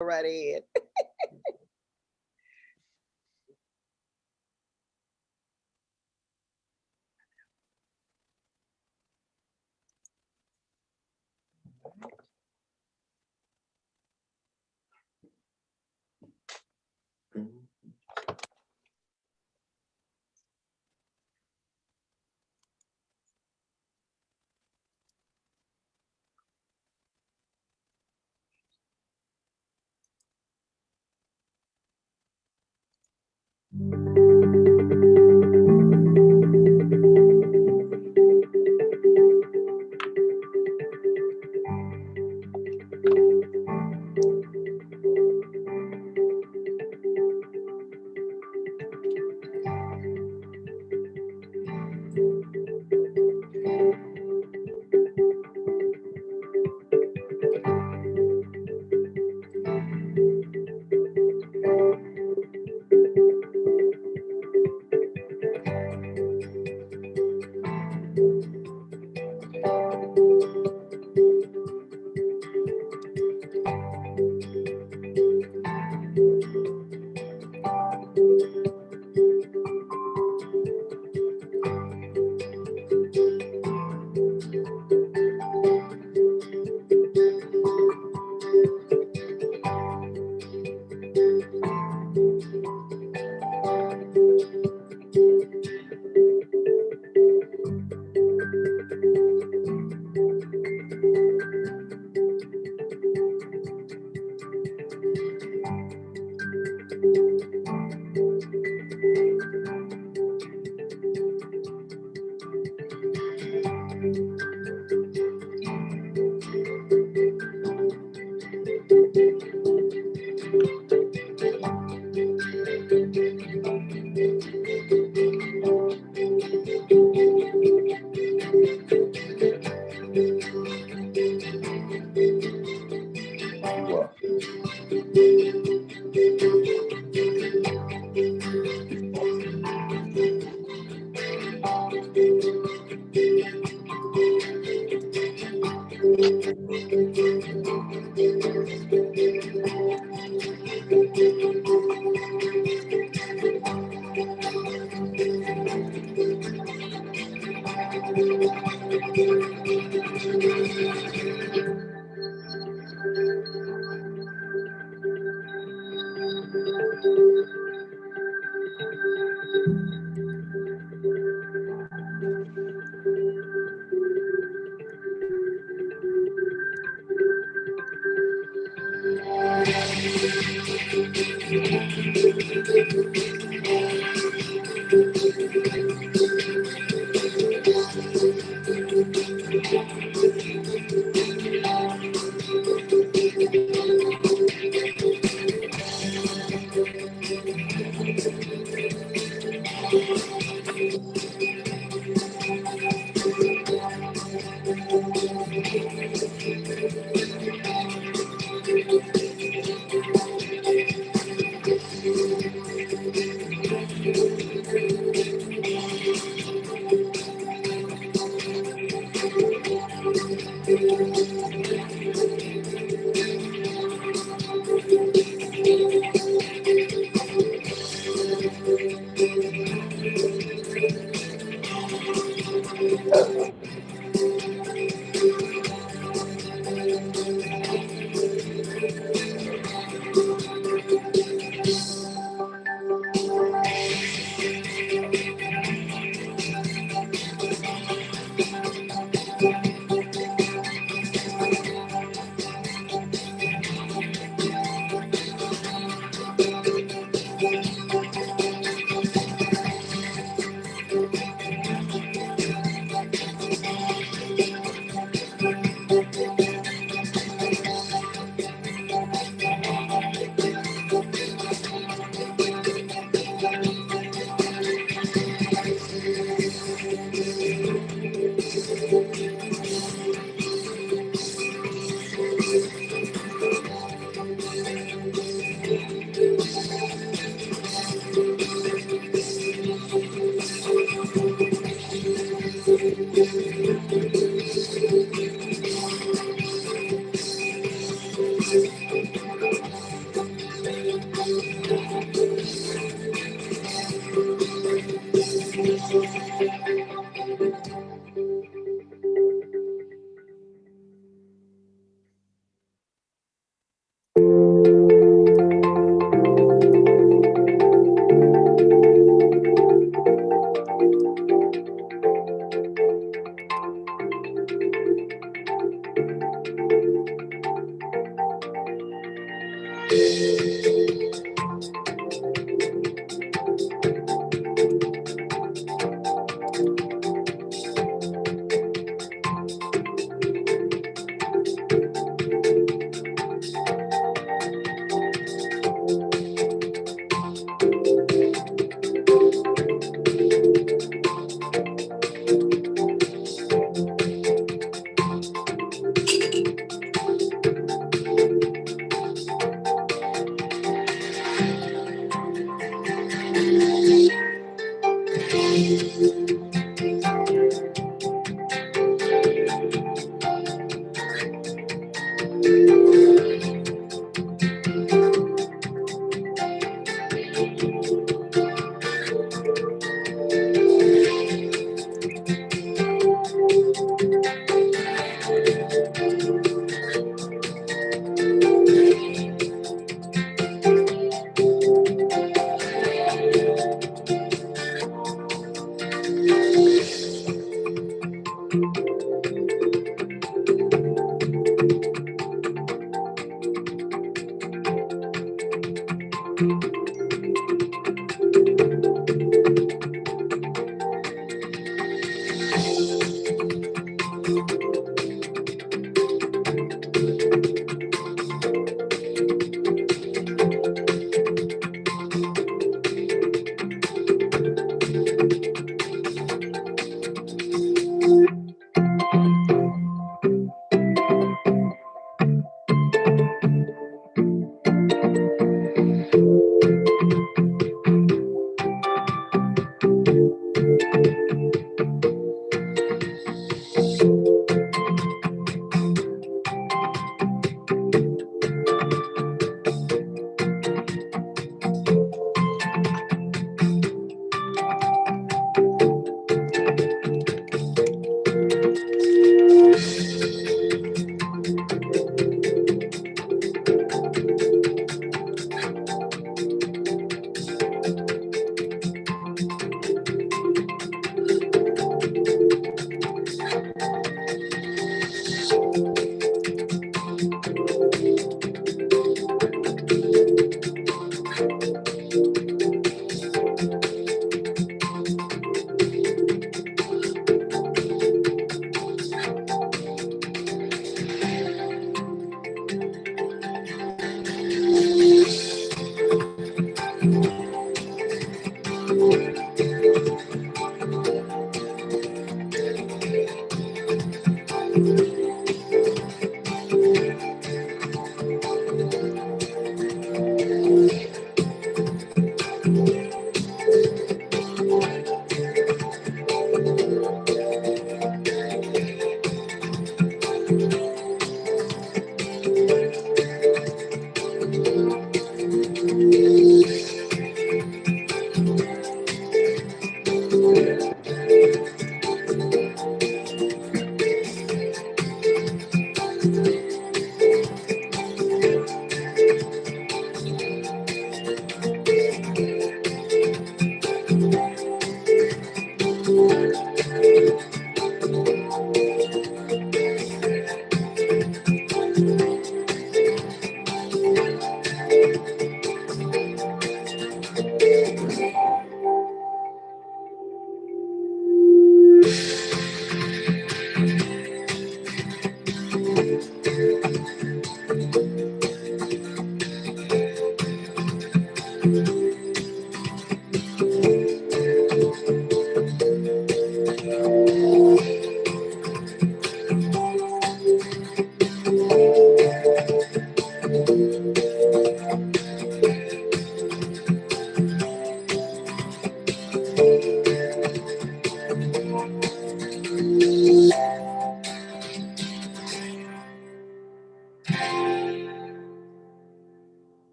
right ahead.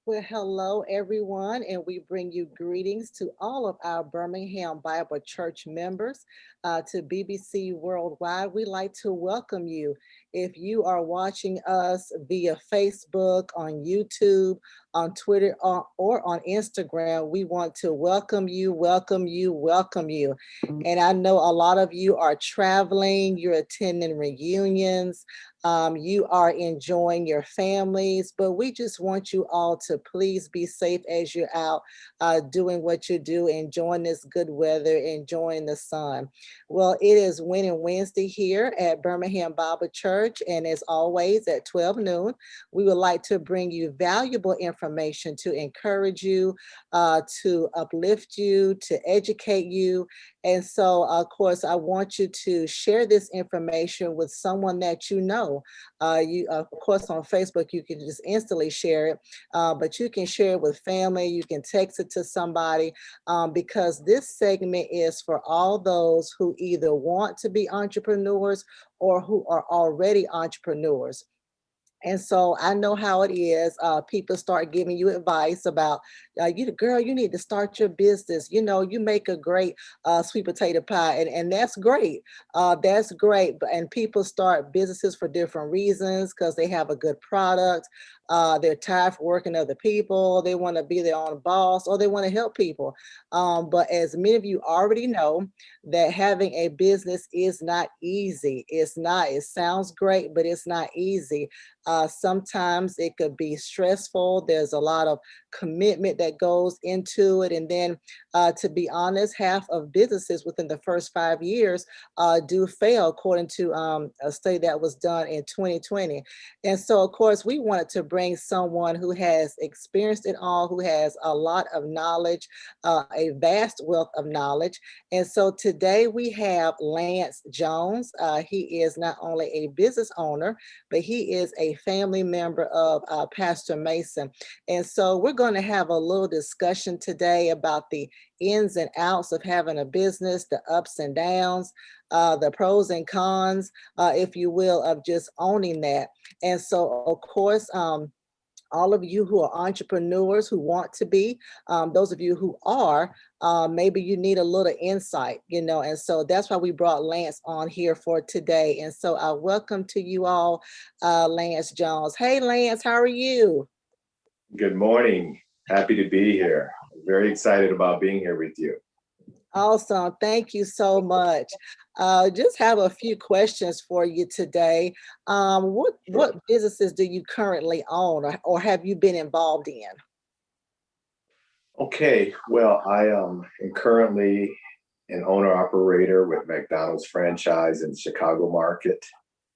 Well, hello, everyone, and we bring you greetings to all of our Birmingham Bible Church members to BBC Worldwide. We'd like to welcome you. If you are watching us via Facebook, on YouTube, on Twitter, or on Instagram, we want to welcome you, welcome you, welcome you. And I know a lot of you are traveling, you're attending reunions, you are enjoying your families, but we just want you all to please be safe as you're out doing what you do, enjoying this good weather, enjoying the sun. Well, it is Winning Wednesday here at Birmingham Bible Church, and as always at 12 noon, we would like to bring you valuable information to encourage you, to uplift you, to educate you. And so, of course, I want you to share this information with someone that you know. Of course, on Facebook, you can just instantly share it, but you can share it with family. You can text it to somebody because this segment is for all those who either want to be entrepreneurs or who are already entrepreneurs. And so I know how it is. People start giving you advice about, you, girl, you need to start your business. You know, you make a great sweet potato pie, and that's great. That's great. And people start businesses for different reasons because they have a good product. They're tired of working other people. They want to be their own boss, or they want to help people. But as many of you already know, that having a business is not easy. It's not. It sounds great, but it's not easy. Sometimes it could be stressful. There's a lot of commitment that goes into it. And then, to be honest, half of businesses within the first 5 years do fail, according to a study that was done in 2020. And so, of course, we wanted to bring someone who has experienced it all, who has a lot of knowledge, a vast wealth of knowledge. And so today we have Lance Jones. He is not only a business owner, but he is a family member of Pastor Mason. And so we're going to have a little discussion today about the ins and outs of having a business, the ups and downs, the pros and cons, if you will, of just owning that. And so, of course, all of you who are entrepreneurs who want to be, those of you who are, maybe you need a little insight, and so that's why we brought Lance on here for today. And so I welcome to you all, Lance Jones. Hey, Lance, how are you? Good morning. Happy to be here. Very excited about being here with you. Awesome. Thank you so much. Just have a few questions for you today. What businesses do you currently own, or have you been involved in? Okay, well, I am currently an owner operator with McDonald's franchise in the Chicago market.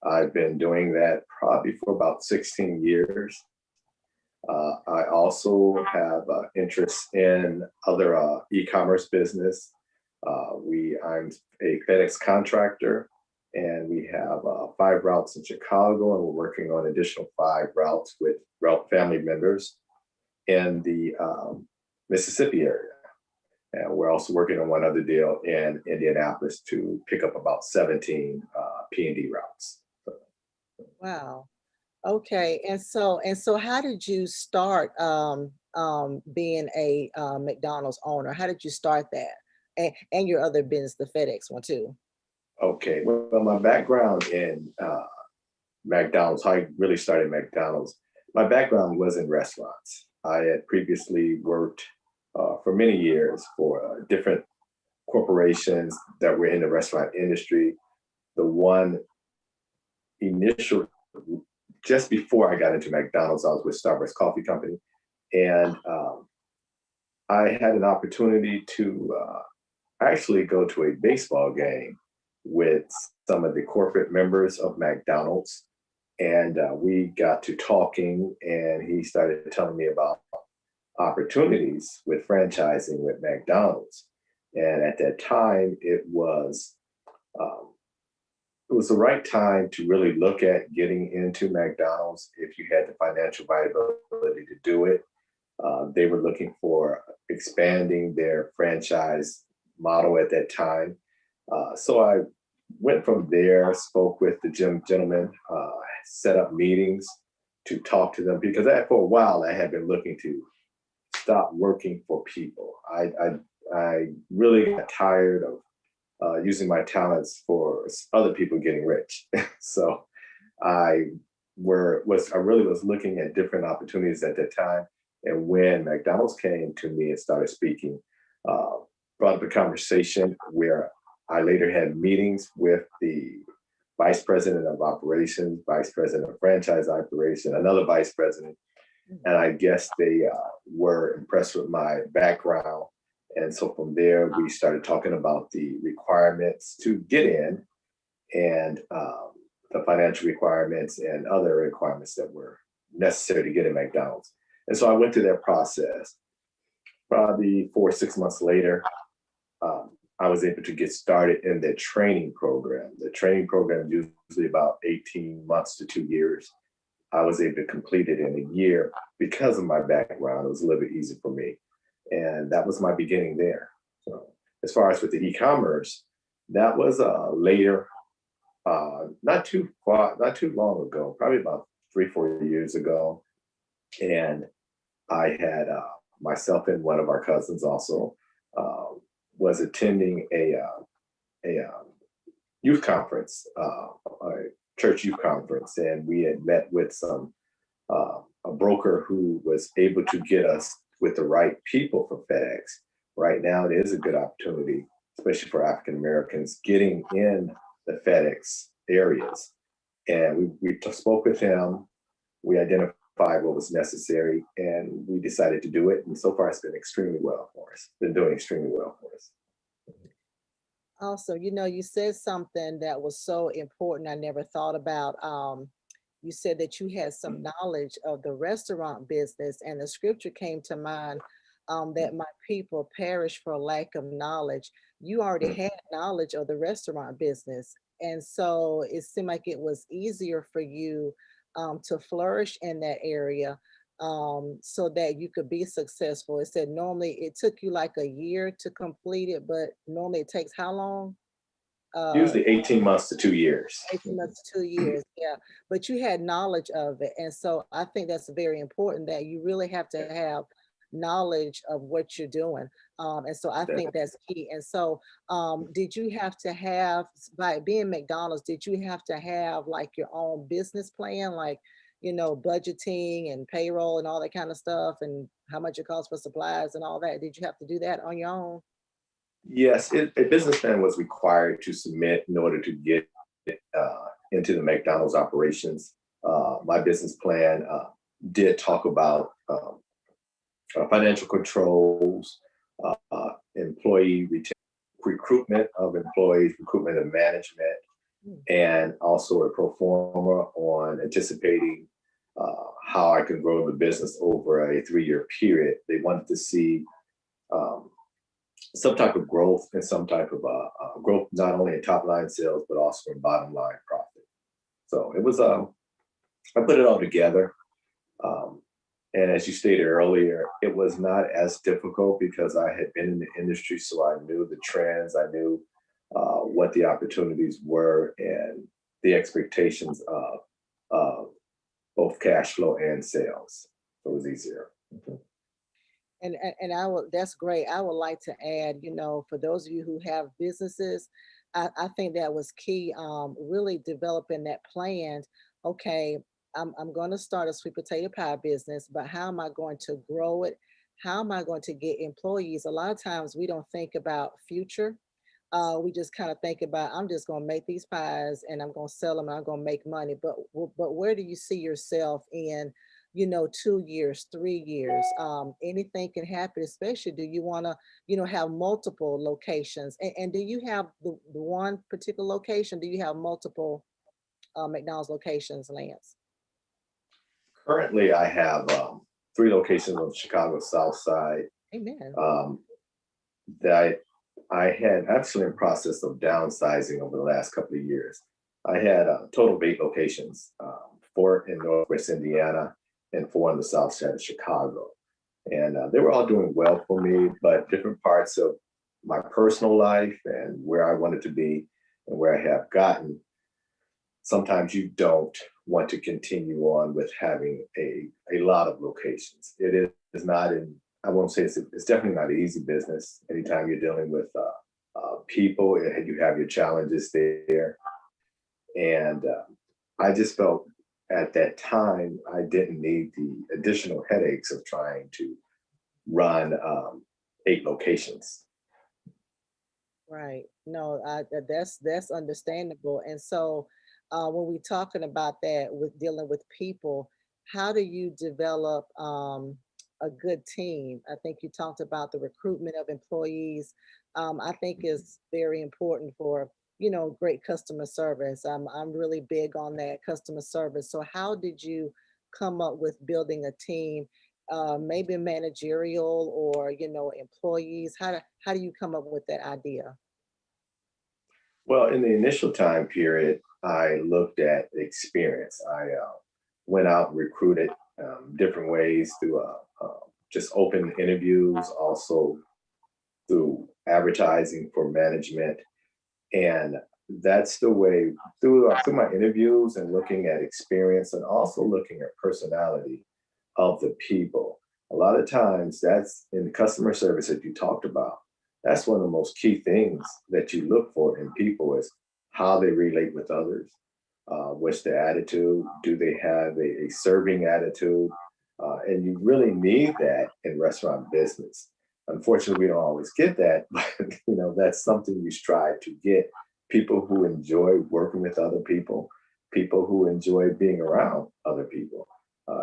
I've been doing that probably for about 16 years. I also have interest in other e-commerce business. I'm a FedEx contractor, and we have 5 routes in Chicago, and we're working on additional 5 routes with route family members in the Mississippi area. And we're also working on one other deal in Indianapolis to pick up about 17 P&D routes. Wow. Okay. And so how did you start being a McDonald's owner? How did you start that? And your other business, the FedEx one too. Okay, well, my background in McDonald's, how I really started McDonald's, my background was in restaurants. I had previously worked for many years for different corporations that were in the restaurant industry. The one initial, just before I got into McDonald's, I was with Starbucks Coffee Company. And I had an opportunity to actually go to a baseball game with some of the corporate members of McDonald's. And we got to talking, and he started telling me about opportunities with franchising with McDonald's. And at that time, um, it was the right time to really look at getting into McDonald's if you had the financial viability to do it. They were looking for expanding their franchise model at that time. So I went from there, spoke with the gentleman, set up meetings to talk to them, because for a while I had been looking to stop working for people. I really got tired of using my talents for other people getting rich. So I really was looking at different opportunities at that time. And when McDonald's came to me and started speaking, brought up a conversation where I later had meetings with the vice president of operations, vice president of franchise operation, another vice president. And I guess they were impressed with my background. And so from there, we started talking about the requirements to get in, and the financial requirements and other requirements that were necessary to get in McDonald's. And so I went through that process. Probably 4 or 6 months later, I was able to get started in the training program. The training program is usually about 18 months to 2 years. I was able to complete it in a year because of my background. It was a little bit easy for me. And that was my beginning there. So as far as with the e-commerce, that was later, not too long ago, probably about 3, 4 years ago. And I had myself and one of our cousins also was attending a youth conference, a church youth conference, and we had met with a broker who was able to get us with the right people for FedEx. Right now, it is a good opportunity, especially for African Americans, getting in the FedEx areas. And we spoke with him. We identified what was necessary, and we decided to do it. And so far, it's been extremely well for us. Been doing extremely well for us. Also, you said something that was so important I never thought about. You said that you had some knowledge of the restaurant business, and the scripture came to mind, that my people perish for lack of knowledge. You already had knowledge of the restaurant business, and so it seemed like it was easier for you to flourish in that area so that you could be successful. It said normally it took you like a year to complete it, but normally it takes how long? Uh, Usually 18 months to 2 years. 18 months to 2 years, yeah. But you had knowledge of it. And so I think that's very important that you really have to have knowledge of what you're doing. And so I think that's key. And so did you have to have, by being McDonald's, did you have to have like your own business plan, like, budgeting and payroll and all that kind of stuff, and how much it costs for supplies and all that? Did you have to do that on your own? Yes, a business plan was required to submit in order to get into the McDonald's operations. My business plan did talk about financial controls, employee recruitment of employees, recruitment of management, Mm. and also a pro forma on anticipating how I can grow the business over a 3-year period. They wanted to see um, some type of growth and some type of growth, not only in top line sales, but also in bottom line profit. So it was, I put it all together. Um, and as you stated earlier, it was not as difficult because I had been in the industry, so I knew the trends, I knew what the opportunities were, and the expectations of both cash flow and sales. So it was easier. Mhm. And I will, that's great. I would like to add, for those of you who have businesses, I think that was key, really developing that plan. Okay, I'm going to start a sweet potato pie business, but how am I going to grow it? How am I going to get employees? A lot of times we don't think about future. We just kind of think about, I'm just going to make these pies and I'm going to sell them and I'm going to make money. But where do you see yourself in, 2 years, 3 years? Anything can happen, especially do you want to, have multiple locations? And do you have the one particular location? Do you have multiple McDonald's locations, Lance? Currently, I have 3 locations on the Chicago South Side. Amen. Um, that I had actually in process of downsizing over the last couple of years. I had a total of 8 locations, 4 in Northwest Indiana and 4 on the South Side of Chicago. And they were all doing well for me, but different parts of my personal life and where I wanted to be and where I have gotten, sometimes you don't want to continue on with having a lot of locations. Is not in, I won't say it's definitely not an easy business. Anytime you're dealing with people, you have your challenges there. And I just felt at that time I didn't need the additional headaches of trying to run 8 locations. Right. No, that's understandable. And so, when we're talking about that with dealing with people, how do you develop a good team? I think you talked about the recruitment of employees. I think is very important for great customer service. I'm really big on that customer service. So, how did you come up with building a team? Maybe managerial or employees. How do you come up with that idea? Well, in the initial time period, I looked at experience. I went out and recruited different ways through just open interviews, also through advertising for management. And that's the way through my interviews and looking at experience and also looking at personality of the people. A lot of times that's in customer service that you talked about. That's one of the most key things that you look for in people is how they relate with others. What's their attitude? Do they have a serving attitude? And you really need that in restaurant business. Unfortunately, we don't always get that, but that's something you strive to get. People who enjoy working with other people who enjoy being around other people.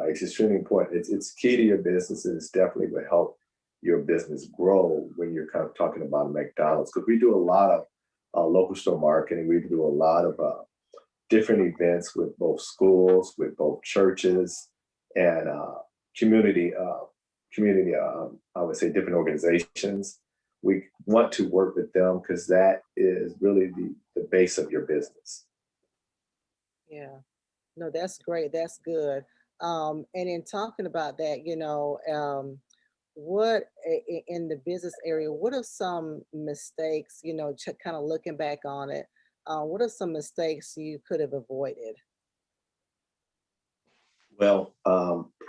It's extremely important. It's key to your business, and it's definitely will help your business grow when you're kind of talking about McDonald's. Because we do a lot of local store marketing. We do a lot of different events with both schools, with both churches, and community community. I would say different organizations. We want to work with them because that is really the base of your business. Yeah. No, that's great. That's good. And in talking about that, what in the business area, what are some mistakes, kind of looking back on it, what are some mistakes you could have avoided? Well,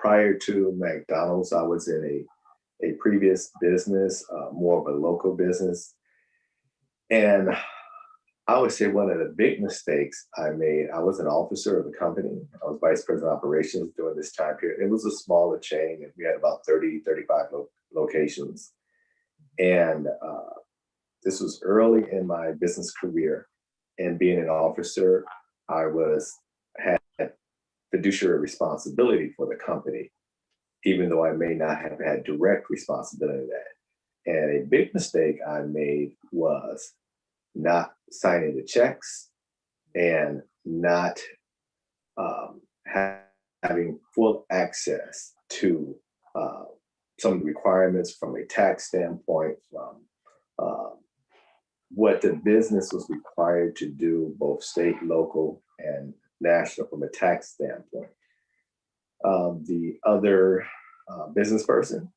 prior to McDonald's, I was in a previous business, more of a local business. And I would say one of the big mistakes I made, I was an officer of the company. I was vice president of operations during this time period. It was a smaller chain, and we had about 30, 35 locations. And this was early in my business career. And being an officer, I had fiduciary responsibility for the company, even though I may not have had direct responsibility of that. And a big mistake I made was not signing the checks and not having full access to some of the requirements from a tax standpoint, from uh, what the business was required to do, both state, local, and national, from a tax standpoint. The other business person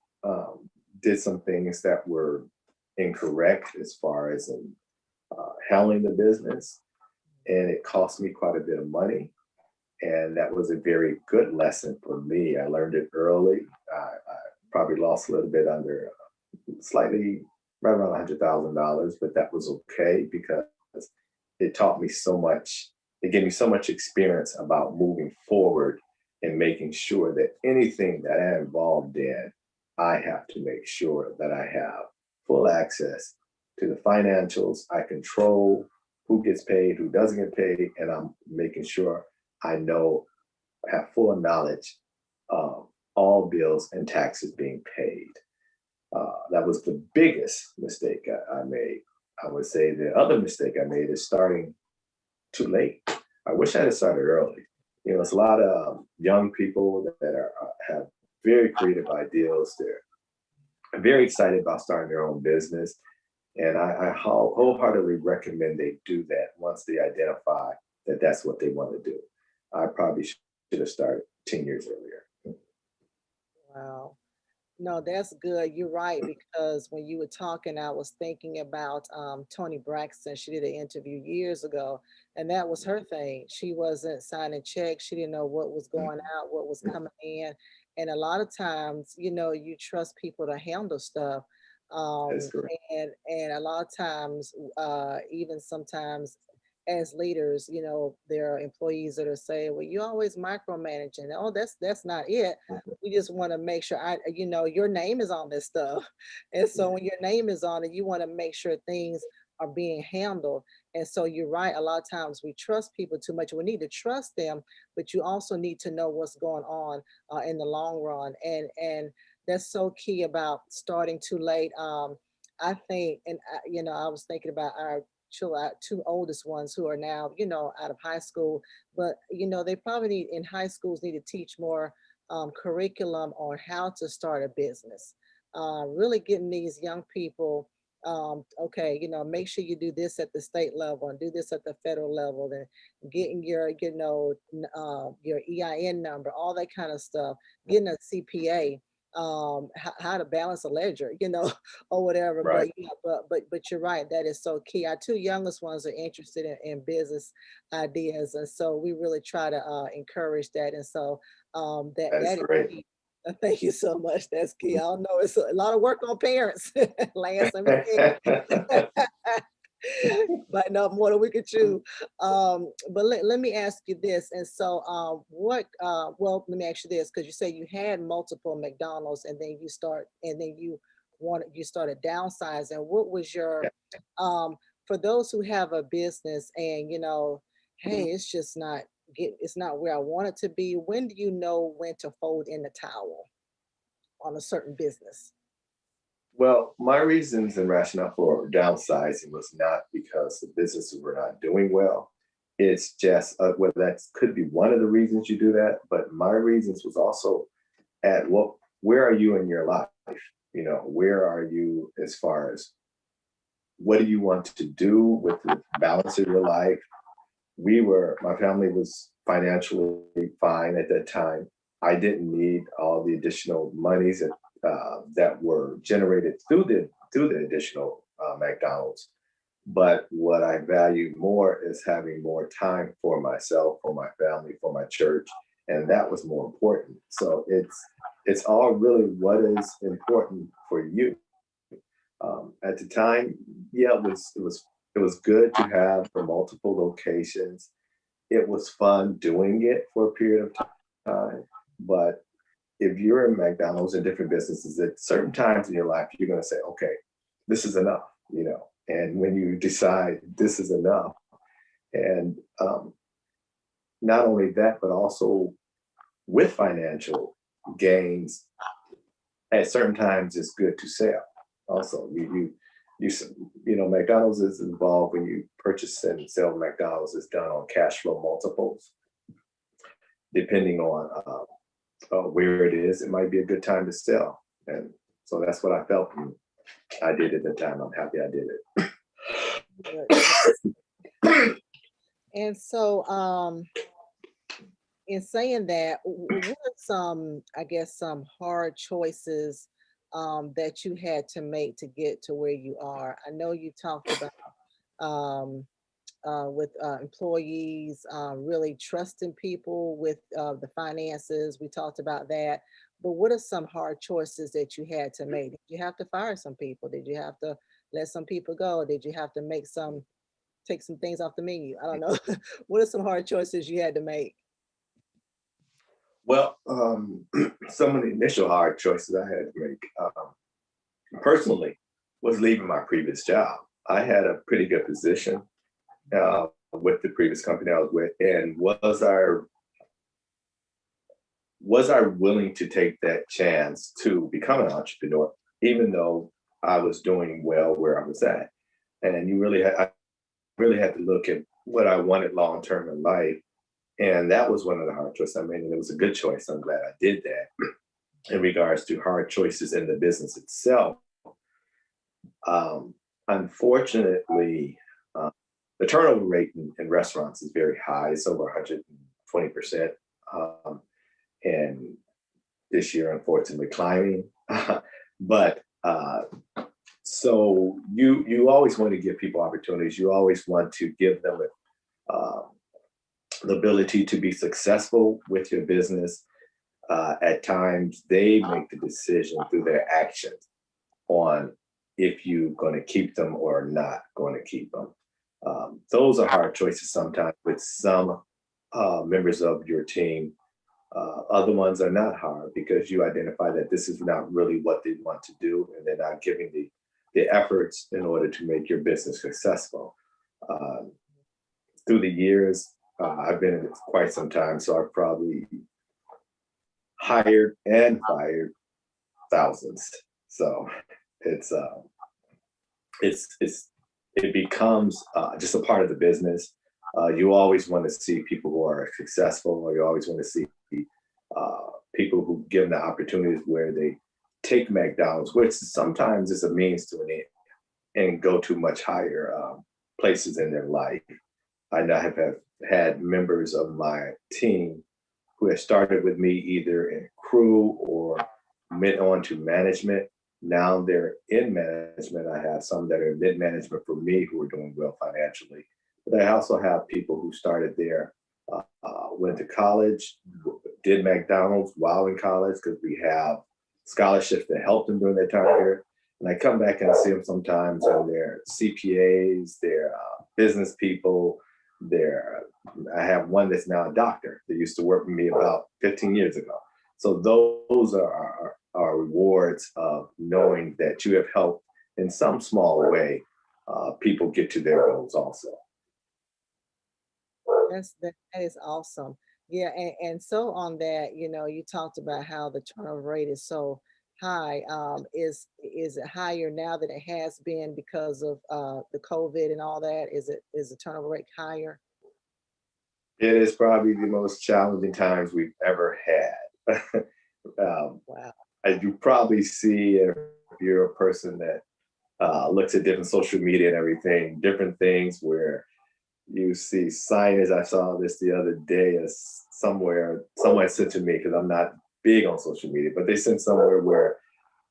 did some things that were incorrect as far as handling the business, and it cost me quite a bit of money. And that was a very good lesson for me. I learned it early. I probably lost a little bit under, slightly, right around $100,000, but that was okay because it taught me so much. It gave me so much experience about moving forward and making sure that anything that I'm involved in, I have to make sure that I have full access to the financials. I control who gets paid, who doesn't get paid, and I'm making sure I know, have full knowledge of all bills and taxes being paid. That was the biggest mistake I made. I would say the other mistake I made is starting too late. I wish I had started early. It's a lot of young people that have very creative ideas. They're very excited about starting their own business. And I wholeheartedly recommend they do that once they identify that that's what they want to do. I probably should have started 10 years earlier. Wow. No, that's good. You're right, because when you were talking, I was thinking about Tony Braxton. She did an interview years ago, and that was her thing. She wasn't signing checks. She didn't know what was going out, what was coming in. And a lot of times, you trust people to handle stuff. That's Um, correct. and a lot of times, even sometimes as leaders, there are employees that are saying, well, you always micromanaging. Oh, that's not it. We just want to make sure your name is on this stuff. And so when your name is on it, you want to make sure things are being handled. And so you're right. A lot of times we trust people too much. We need to trust them, but you also need to know what's going on in the long run. And that's so key about starting too late. I think, and I was thinking about our two oldest ones who are now, out of high school, but they probably need in high schools need to teach more curriculum on how to start a business. Really getting these young people, okay, make sure you do this at the state level and do this at the federal level, and getting your, your EIN number, all that kind of stuff, getting a CPA, how to balance a ledger, or whatever. Right. But yeah, but you're right, that is so key. Our two youngest ones are interested in business ideas, and so we really try to encourage that. And so That is that is great. key. Thank you so much. That's key. I don't know. It's a lot of work on parents. Lance, let me tell you. But no more than we could chew. But let me ask you this. And so, well, let me ask you this, because you say you had multiple McDonald's and then you started downsizing. What was your, um, for those who have a business and, hey, it's just not, it's not where I want it to be. When do you know when to fold in the towel on a certain business? Well, my reasons and rationale for downsizing was not because the businesses were not doing well. It's just, well, that could be one of the reasons you do that. But my reasons was also at where are you in your life? Where are you as far as what do you want to do with the balance of your life? My family was financially fine at that time. I didn't need all the additional monies that were generated through the additional McDonald's. But what I value more is having more time for myself, for my family, for my church, and that was more important. So it's all really what is important for you. At the time, yeah, it was good to have the multiple locations. It was fun doing it for a period of time, but if you're in McDonald's and different businesses, at certain times in your life, you're going to say, okay, this is enough, you know. And when you decide this is enough, and not only that, but also with financial gains, at certain times it's good to sell. Also, you you know, McDonald's is involved when you purchase and sell McDonald's is done on cash flow multiples, depending on where it is. It might be a good time to sell, and so that's what I felt. And I did at the time. I'm happy I did it. And so, in saying that, what are some, I guess, some hard choices that you had to make to get to where you are? I know you talked about with employees, really trusting people with the finances. We talked about that. But what are some hard choices that you had to make? Did you have to fire some people? Did you have to let some people go? Did you have to take some things off the menu? I don't know. What are some hard choices you had to make? Well, some of the initial hard choices I had to make personally was leaving my previous job. I had a pretty good position with the previous company I was with, and was I willing to take that chance to become an entrepreneur, even though I was doing well where I was at? And I really had to look at what I wanted long term in life, and that was one of the hard choices I made, and it was a good choice. I'm glad I did that. In regards to hard choices in the business itself, unfortunately, uh, the turnover rate in restaurants is very high. It's over 120%. And this year, unfortunately, climbing. But so you always want to give people opportunities. You always want to give them uh, the ability to be successful with your business. At times, they make the decision through their actions on if you're going to keep them or not going to keep them. Those are hard choices sometimes with some members of your team. Other ones are not hard because you identify that this is not really what they want to do, and they're not giving the efforts in order to make your business successful. Um, Through the years, I've been in it for quite some time, so I've probably hired and fired thousands. So it's it's it becomes just a part of the business. You always want to see people who are successful, or you always want to see people who give them the opportunities where they take McDonald's, which sometimes is a means to an end, and go to much higher places in their life. I now have had members of my team who had started with me either in crew or went on to management. Now they're in management. I have some that are in mid management for me who are doing well financially. But I also have people who started there, went to college, did McDonald's while in college because we have scholarships that help them during their time here. And I come back and I see them sometimes, and they're CPAs, they're business people, I have one that's now a doctor that used to work with me about 15 years ago. So those are our rewards of knowing that you have helped in some small way people get to their goals also. That is awesome. Yeah, and so on that, you talked about how the turnover rate is so high. Is it higher now than it has been because of the COVID and all that? Is the turnover rate higher? It is probably the most challenging times we've ever had. um, Wow. as you probably see if you're a person that looks at different social media and everything, different things where you see signage. I saw this the other day, a somewhere, someone sent to me, because I'm not big on social media, but they sent somewhere where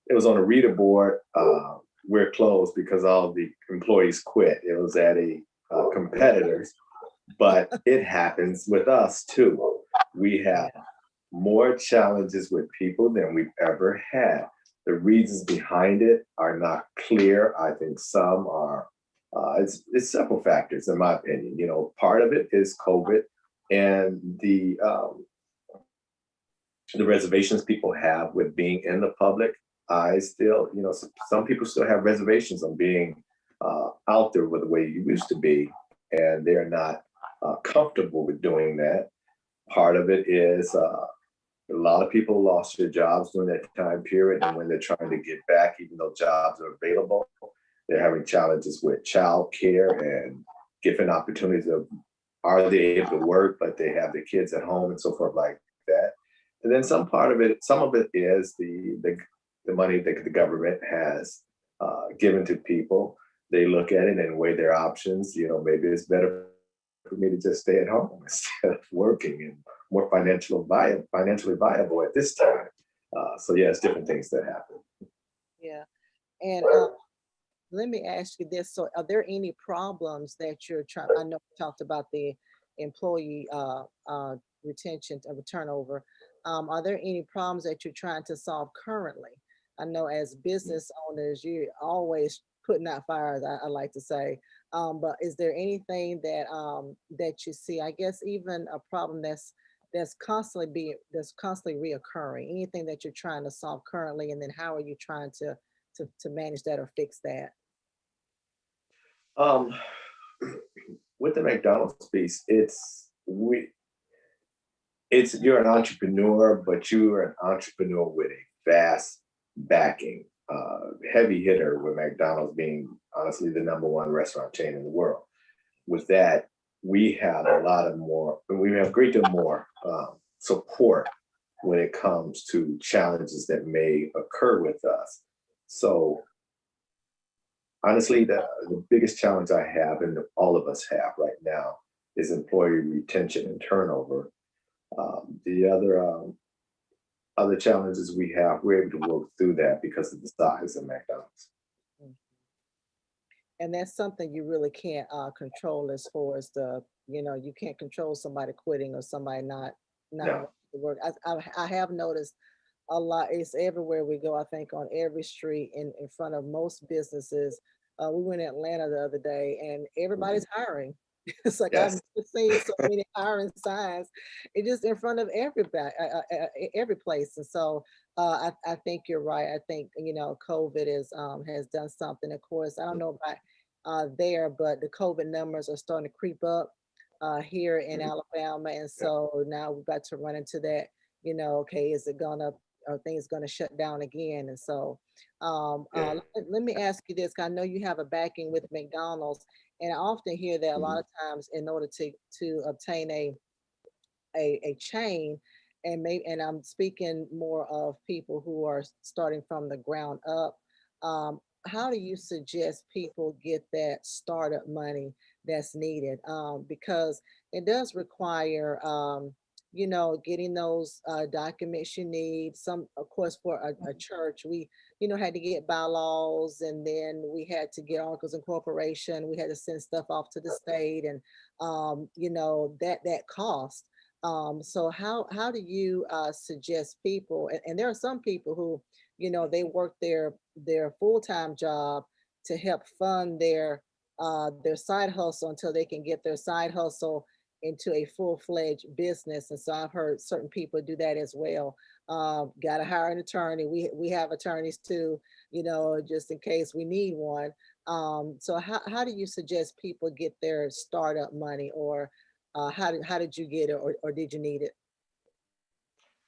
it was on a reader board, we're closed because all the employees quit. It was at a competitor's, but it happens with us too. We have more challenges with people than we've ever had. The reasons behind it are not clear. I think some are, it's several factors in my opinion. You know, part of it is COVID and the reservations people have with being in the public. I still, you know, some people still have reservations on being out there with the way you used to be, and they're not comfortable with doing that. Part of it is a lot of people lost their jobs during that time period, and when they're trying to get back, even though jobs are available, they're having challenges with childcare and different opportunities of are they able to work, but they have the kids at home and so forth like that. And then some of it is the money that the government has given to people. They look at it and weigh their options. You know, maybe it's better for me to just stay at home instead of working and more financially viable at this time. So yeah, it's different things that happen. Yeah. And let me ask you this. So are there any problems that you're trying, I know we talked about the employee retention of turnover. Are there any problems that you're trying to solve currently? I know as business owners, you're always putting out fires, I like to say. But is there anything that that you see, I guess even a problem that's constantly reoccurring, anything that you're trying to solve currently, and then how are you trying to manage that or fix that? Um, with the McDonald's piece, it's you're an entrepreneur, but you are an entrepreneur with a vast backing. Heavy hitter with McDonald's being honestly the number one restaurant chain in the world. With that, we have a great deal more support when it comes to challenges that may occur with us. So honestly, the biggest challenge I have and all of us have right now is employee retention and turnover. The other challenges we have, we're able to work through that because of the size of McDonald's. Mm. And that's something you really can't control as far as you can't control somebody quitting or somebody not No. wanting to work. I have noticed a lot. It's everywhere we go. I think on every street in front of most businesses. We went to Atlanta the other day, and Mhm. everybody's hiring. It's like I've Yes. never seen so many hiring signs. It's just in front of everybody, every place. And so I think you're right. I think COVID has done something. Of course, I don't know about there, but the COVID numbers are starting to creep up here in Mhm. Alabama, and Yeah. so now we've got to run into that. Okay, is it gonna are things gonna shut down again? And so Yeah. let me ask you this, 'cause I know you have a backing with McDonald's, and I often hear that a lot Mhm. of times in order to obtain a chain, and I'm speaking more of people who are starting from the ground up. How do you suggest people get that startup money that's needed? Because it does require, getting those documents you need. Some, of course, for a church, we, had to get bylaws, and then we had to get articles of incorporation. We had to send stuff off to the state, and that cost. So how do you suggest people? And there are some people who, they work their full-time job to help fund their side hustle until they can get their side hustle into a full-fledged business. And so I've heard certain people do that as well. Got to hire an attorney. We have attorneys too, just in case we need one. So how do you suggest people get their startup money, or how did you get it, or did you need it?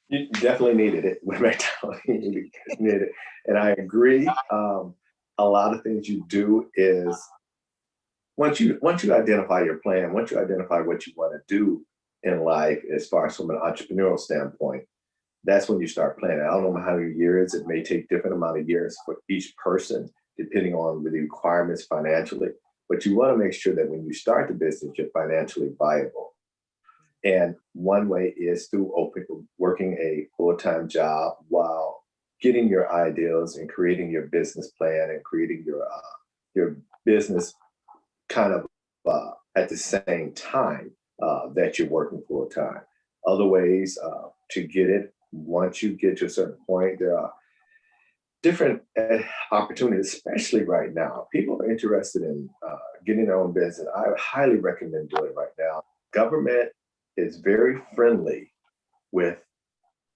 You definitely needed it with McDonald's. You needed it. And I agree. A lot of things you do is once you identify your plan, once you identify what you want to do in life, as far as from an entrepreneurial standpoint, that's when you start planning. I don't know how many years, it may take different amount of years for each person, depending on the requirements financially. But you want to make sure that when you start the business, you're financially viable. And one way is through working a full-time job while getting your ideas and creating your business plan and creating your business kind of at the same time that you're working full time. Other ways to get it, once you get to a certain point, there are different opportunities, especially right now. People are interested in getting their own business. I highly recommend doing it right now. Government is very friendly with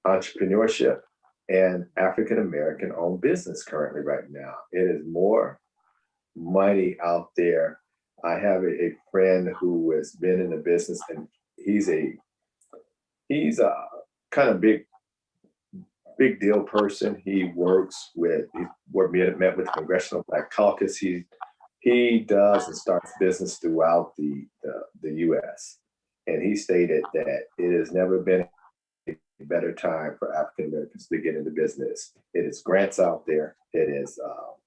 entrepreneurship and African American owned business currently right now. It is more money out there. I have a friend who has been in the business, and he's a kind of big deal person. Met with the Congressional Black Caucus. He does and starts business throughout the U.S. And he stated that it has never been a better time for African Americans to get into business. It is grants out there. It is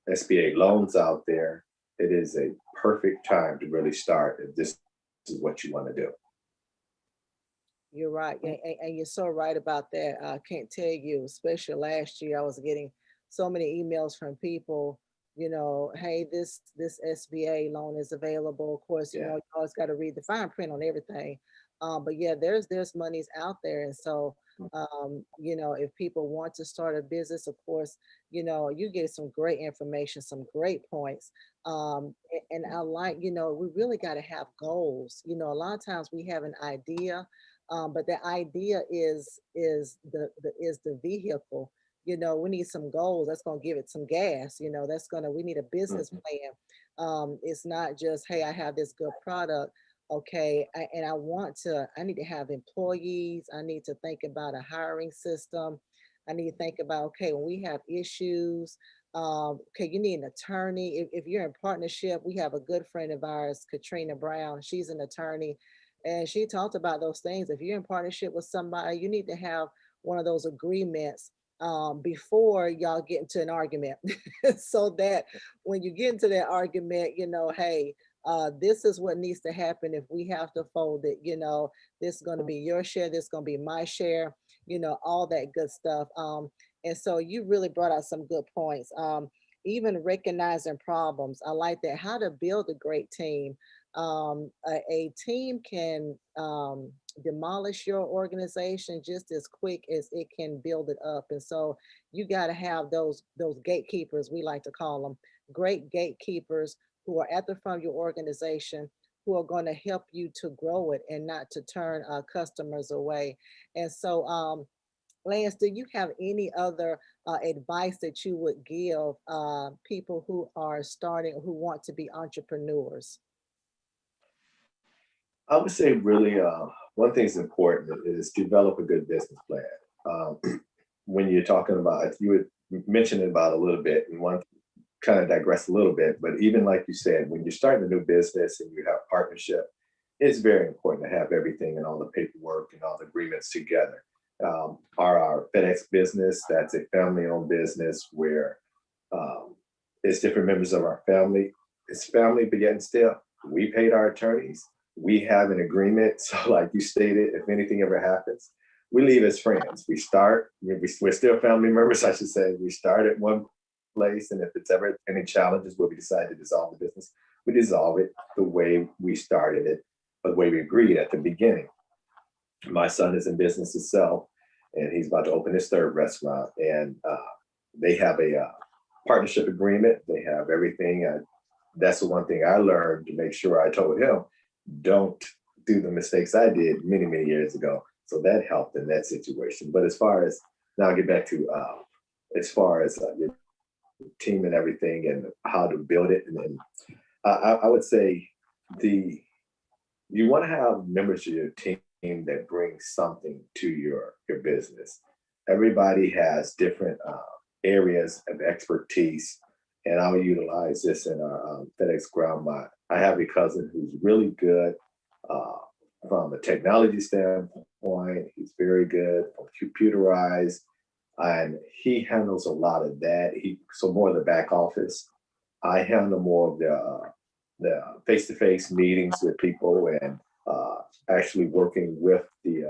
SBA loans out there. It is a perfect time to really start if this is what you want to do. You're right. And you're so right about that. I can't tell you, especially last year, I was getting so many emails from people, hey, this SBA loan is available. Of course, Yeah. you always got to read the fine print on everything. But yeah, there's monies out there. And so, if people want to start a business, of course, you get some great information, some great points. And I like, we really got to have goals. A lot of times we have an idea, but the idea is the vehicle. We need some goals that's going to give it some gas. We need a business Mhm. plan. It's not just, hey, I have this good product. Okay, and I need to have employees. I need to think about a hiring system. I need to think about, okay, when we have issues, okay, you need an attorney. If you're in partnership, we have a good friend of ours, Katrina Brown. She's an attorney, and she talked about those things. If you're in partnership with somebody, you need to have one of those agreements before y'all get into an argument, so that when you get into that argument, hey, this is what needs to happen if we have to fold it. This is going to be your share. This is going to be my share. All that good stuff. And so you really brought out some good points. Even recognizing problems. I like that. How to build a great team. A team can demolish your organization just as quick as it can build it up. And so you got to have those gatekeepers, we like to call them, great gatekeepers who are at the front of your organization, who are going to help you to grow it and not to turn customers away. And so, Lance, do you have any other advice that you would give people who are starting, who want to be entrepreneurs? I would say really one thing that's important is develop a good business plan. When you're talking about, you were mentioning about a little bit, and one kind of digress a little bit, but even like you said, when you're starting a new business and you have partnership, it's very important to have everything and all the paperwork and all the agreements together. Our FedEx business, that's a family-owned business where it's different members of our family. It's family, but yet and still, we paid our attorneys. We have an agreement. So, like you stated, if anything ever happens, we leave as friends. We're still family members, I should say. We start at one place, and if it's ever any challenges where we decide to dissolve the business, we dissolve it the way we started it, the way we agreed at the beginning. My son is in business itself, and he's about to open his third restaurant, and they have a partnership agreement. They have everything. That's the one thing I learned to make sure I told him, don't do the mistakes I did many, many years ago. So that helped in that situation. But as far as now, I'll get back to as far as your team and everything and how to build it. And I would say you want to have members of your team that bring something to your business. Everybody has different areas of expertise, and I'll utilize this in our FedEx Ground Mod. I have a cousin who's really good uh, from a technology standpoint. He's very good from computerized, and he handles a lot of that. So more of the back office. I handle more of the face-to-face meetings with people and actually working with the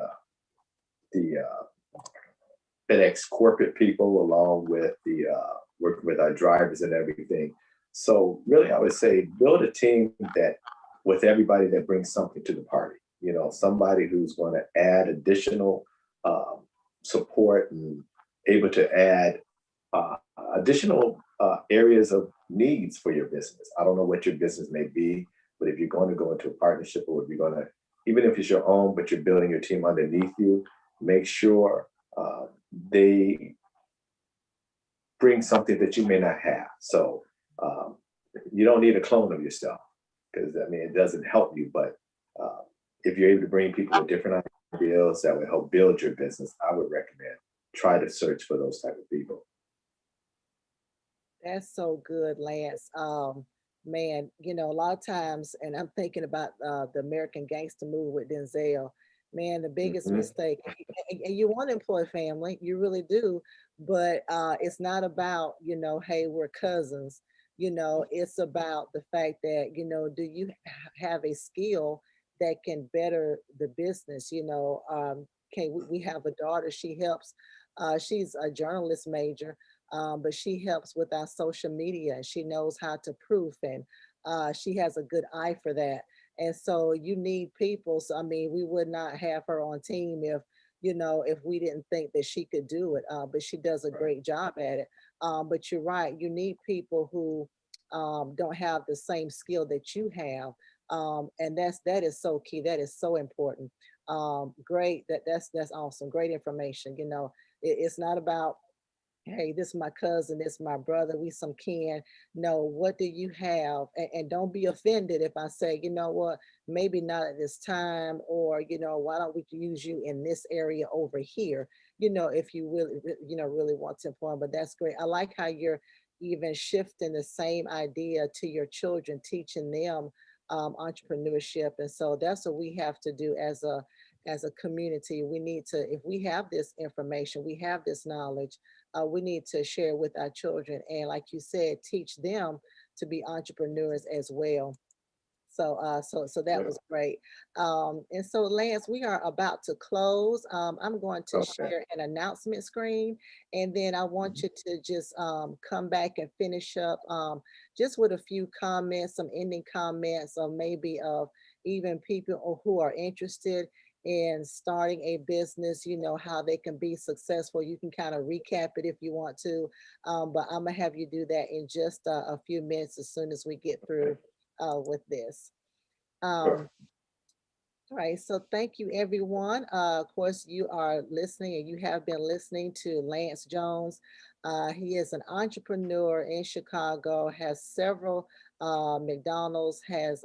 FedEx corporate people, along with the working with our drivers and everything. So really, I would say build a team that with everybody that brings something to the party. You know, somebody who's going to add additional support and able to add uh, additional areas of needs for your business. I don't know what your business may be, but if you're going to go into a partnership, or if you're going to, even if it's your own, but you're building your team underneath you, make sure they bring something that you may not have. So um, you don't need a clone of yourself, because I mean, it doesn't help you. But uh, if you're able to bring people with different ideas that will help build your business, I would recommend try to search for those type of people. That's so good, Lance. Man, you know, a lot of times, and I'm thinking about the American Gangster movie with Denzel. Man, the biggest Mhm. mistake, and you want to employ family, you really do, but it's not about, you know, hey, we're cousins. You know, it's about the fact that, you know, do you have a skill that can better the business? You know, okay, we have a daughter, she helps, she's a journalist major, but she helps with our social media. She knows how to proof, and she has a good eye for that. And so you need people. So I mean, we would not have her on team if, you know, if we didn't think that she could do it. But she does a Right. great job at it. But you're right. You need people who don't have the same skill that you have. And that is so key. That is so important. Great. That's awesome. Great information. You know, it's not about, hey, this is my cousin, this is my brother, we some kin. No, what do you have? And don't be offended if I say, you know what, maybe not at this time, or, you know, why don't we use you in this area over here? You know, if you really, you know, really want to employ 'em. But that's great. I like how you're even shifting the same idea to your children, teaching them entrepreneurship. And so that's what we have to do as a community. We need to, if we have this information, we have this knowledge, we need to share with our children. And like you said, teach them to be entrepreneurs as well. So that Yeah. was great. And so Lance, we are about to close. I'm going to Okay. share an announcement screen, and then I want Mhm. you to just come back and finish up just with a few comments, some ending comments, or maybe of even people who are interested in starting a business, you know, how they can be successful. You can kind of recap it if you want to, but I'm gonna have you do that in just a few minutes as soon as we get Okay. through with this. Sure. Um, all right, so thank you, everyone. Of course, you are listening, and you have been listening to Lance Jones. He is an entrepreneur in Chicago, has several McDonald's, has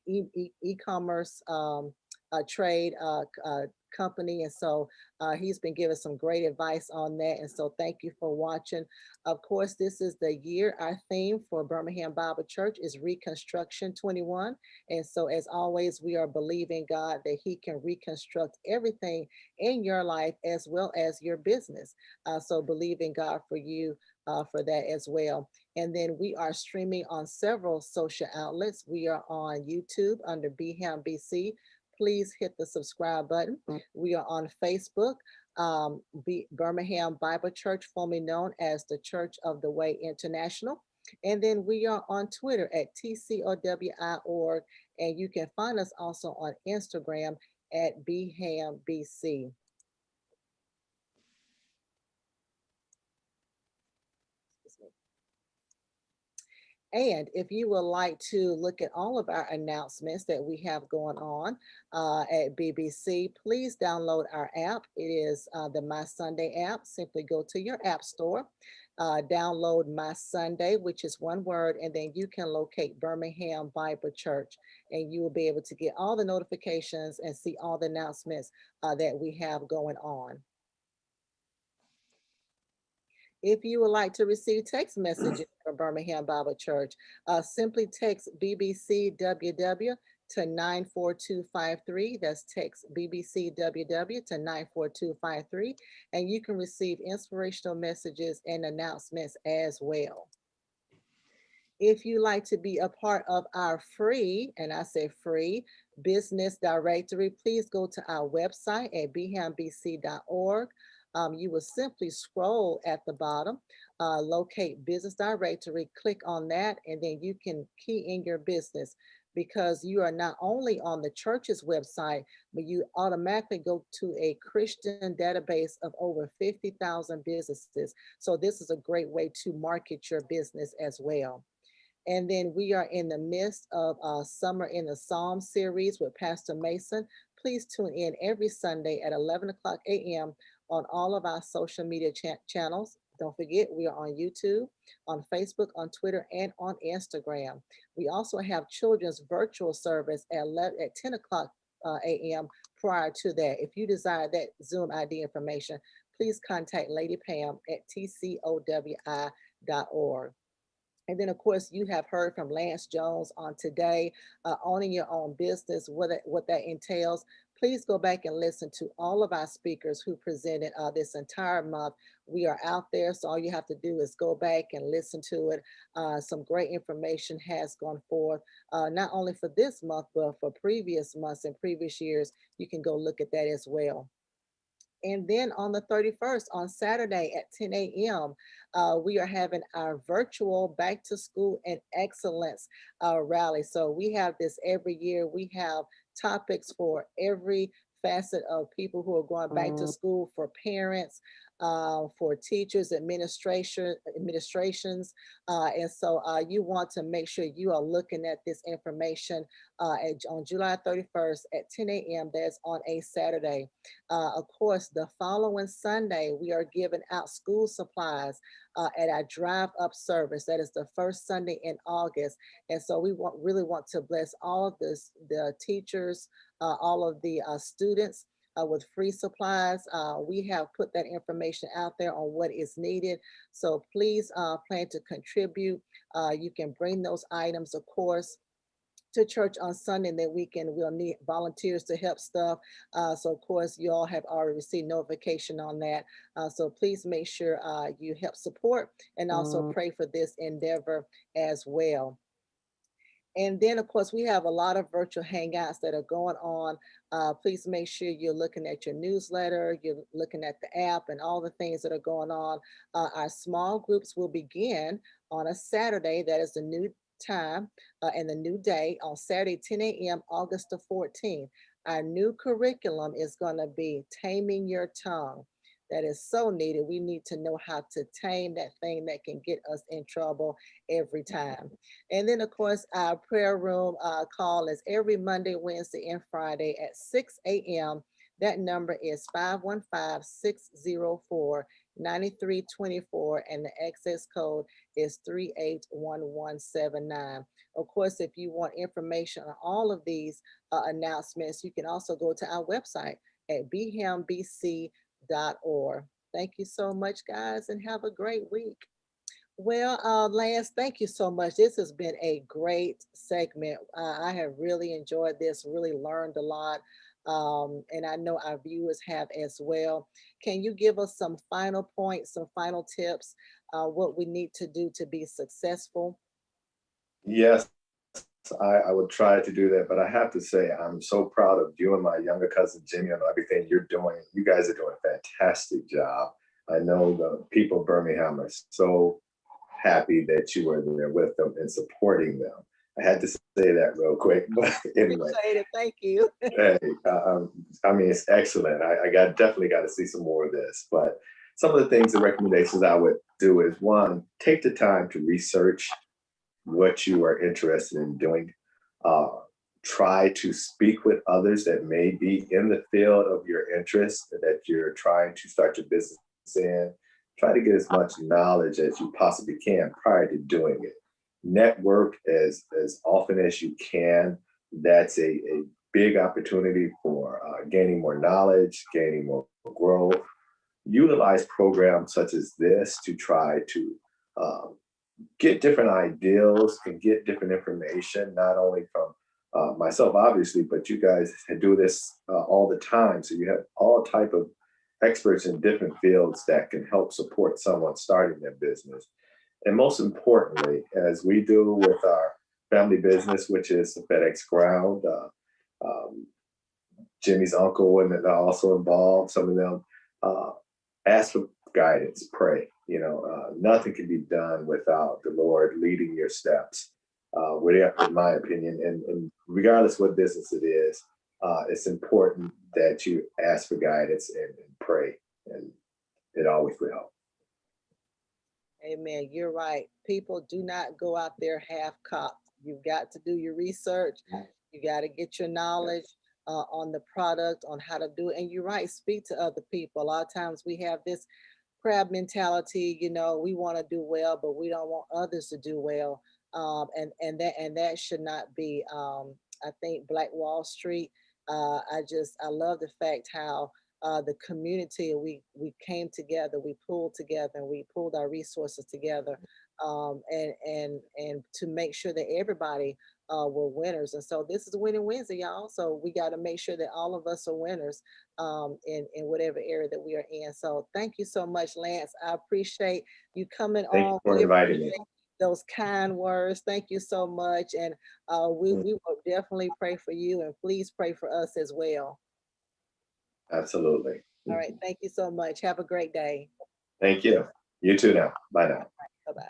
e-commerce trade company, and so he's been giving some great advice on that. And so thank you for watching. Of course, this is the year. Our theme for Birmingham Bible Church is Reconstruction 21. And so, as always, we are believing God that He can reconstruct everything in your life as well as your business. So, believing God for you for that as well. And then we are streaming on several social outlets. We are on YouTube under BHAM BC. Please hit the subscribe button. We are on Facebook, Birmingham Bible Church, formerly known as the Church of the Way International. And then we are on Twitter at TCOWI.org. And you can find us also on Instagram at BHAMBC. And if you would like to look at all of our announcements that we have going on at BBC, please download our app. It is the My Sunday app. Simply go to your app store, download My Sunday, which is one word, and then you can locate Birmingham Bible Church, and you will be able to get all the notifications and see all the announcements that we have going on. If you would like to receive text messages from Birmingham Bible Church, simply text BBCWW to 94253. That's text BBCWW to 94253. And you can receive inspirational messages and announcements as well. If you like to be a part of our free, and I say free, business directory, please go to our website at bhambc.org. You will simply scroll at the bottom, locate business directory, click on that, and then you can key in your business, because you are not only on the church's website, but you automatically go to a Christian database of over 50,000 businesses. So this is a great way to market your business as well. And then we are in the midst of Summer in the Psalm series with Pastor Mason. Please tune in every Sunday at 11 o'clock a.m. on all of our social media channels. Don't forget, we are on YouTube, on Facebook, on Twitter, and on Instagram. We also have children's virtual service at 10 o'clock a.m. prior to that. If you desire that Zoom ID information, please contact Lady Pam at tcowi.org. And then, of course, you have heard from Lance Jones on today, owning your own business, what that entails. Please go back and listen to all of our speakers who presented this entire month. We are out there, so all you have to do is go back and listen to it. Some great information has gone forth, not only for this month, but for previous months and previous years. You can go look at that as well. And then on the 31st, on Saturday at 10 a.m., we are having our virtual Back to School and Excellence rally. So we have this every year. We have topics for every facet of people who are going back to school, for parents, for teachers, administrations. And so you want to make sure you are looking at this information on July 31st at 10 a.m. That's on a Saturday. Of course, the following Sunday, we are giving out school supplies at our drive-up service. That is the first Sunday in August. And so we really want to bless all of the teachers, all of the students with free supplies. We have put that information out there on what is needed. So please plan to contribute. You can bring those items, of course, to church on Sunday. That weekend we'll need volunteers to help stuff. So of course you all have already received notification on that. So please make sure you help support and also pray for this endeavor as well. And then, of course, we have a lot of virtual hangouts that are going on. Please make sure you're looking at your newsletter, you're looking at the app and all the things that are going on. Our small groups will begin on a Saturday. That is the new time and the new day on Saturday, 10 a.m., August the 14th. Our new curriculum is going to be Taming Your Tongue. That is so needed. We need to know how to tame that thing that can get us in trouble every time. And then, of course, our prayer room call is every Monday, Wednesday, and Friday at 6 a.m. That number is 515-604-9324, and the access code is 381179. Of course, if you want information on all of these announcements, you can also go to our website at bhambc.org. Thank you so much, guys, and have a great week. Well, Lance, thank you so much. This has been a great segment. I have really enjoyed this, really learned a lot. And I know our viewers have as well. Can you give us some final points, some final tips, what we need to do to be successful? Yes, I would try to do that, but I have to say, I'm so proud of you and my younger cousin Jimmy on everything you're doing. You guys are doing a fantastic job. I know the people of Birmingham are so happy that you were there with them and supporting them. I had to say that real quick, but anyway. Appreciate it. Thank you. Hey, I mean, it's excellent. I definitely got to see some more of this. But some of the things, the recommendations I would do is, one, take the time to research what you are interested in doing. Try to speak with others that may be in the field of your interest that you're trying to start your business in. Try to get as much knowledge as you possibly can prior to doing it. Network as often as you can. That's a big opportunity for gaining more knowledge, gaining more growth. Utilize programs such as this to try to get different ideals and get different information, not only from myself, obviously, but you guys do this all the time. So you have all type of experts in different fields that can help support someone starting their business. And most importantly, as we do with our family business, which is FedEx Ground, um, Jimmy's uncle, and they're also involved, some of them, uh, ask for guidance, pray. Nothing can be done without the Lord leading your steps. Whatever, in my opinion, and regardless what business it is, it's important that you ask for guidance and pray, and it always will help. Amen. You're right. People do not go out there half-cocked. You've got to do your research. You got to get your knowledge on the product, on how to do it. And you're right, speak to other people. A lot of times we have this crab mentality, we want to do well, but we don't want others to do well. And that should not be. I think Black Wall Street. I love the fact how the community, we came together, we pulled together, and we pulled our resources together, and to make sure that everybody were winners. And so this is Winning Wednesday, y'all. So we got to make sure that all of us are winners in whatever area that we are in. So thank you so much, Lance. I appreciate you coming Thank you on. for We inviting me. appreciate those kind words. Thank you so much. And we will definitely pray for you, and please pray for us as well. Absolutely. All right. Thank you so much. Have a great day. Thank you. You too now. Bye now. Bye-bye.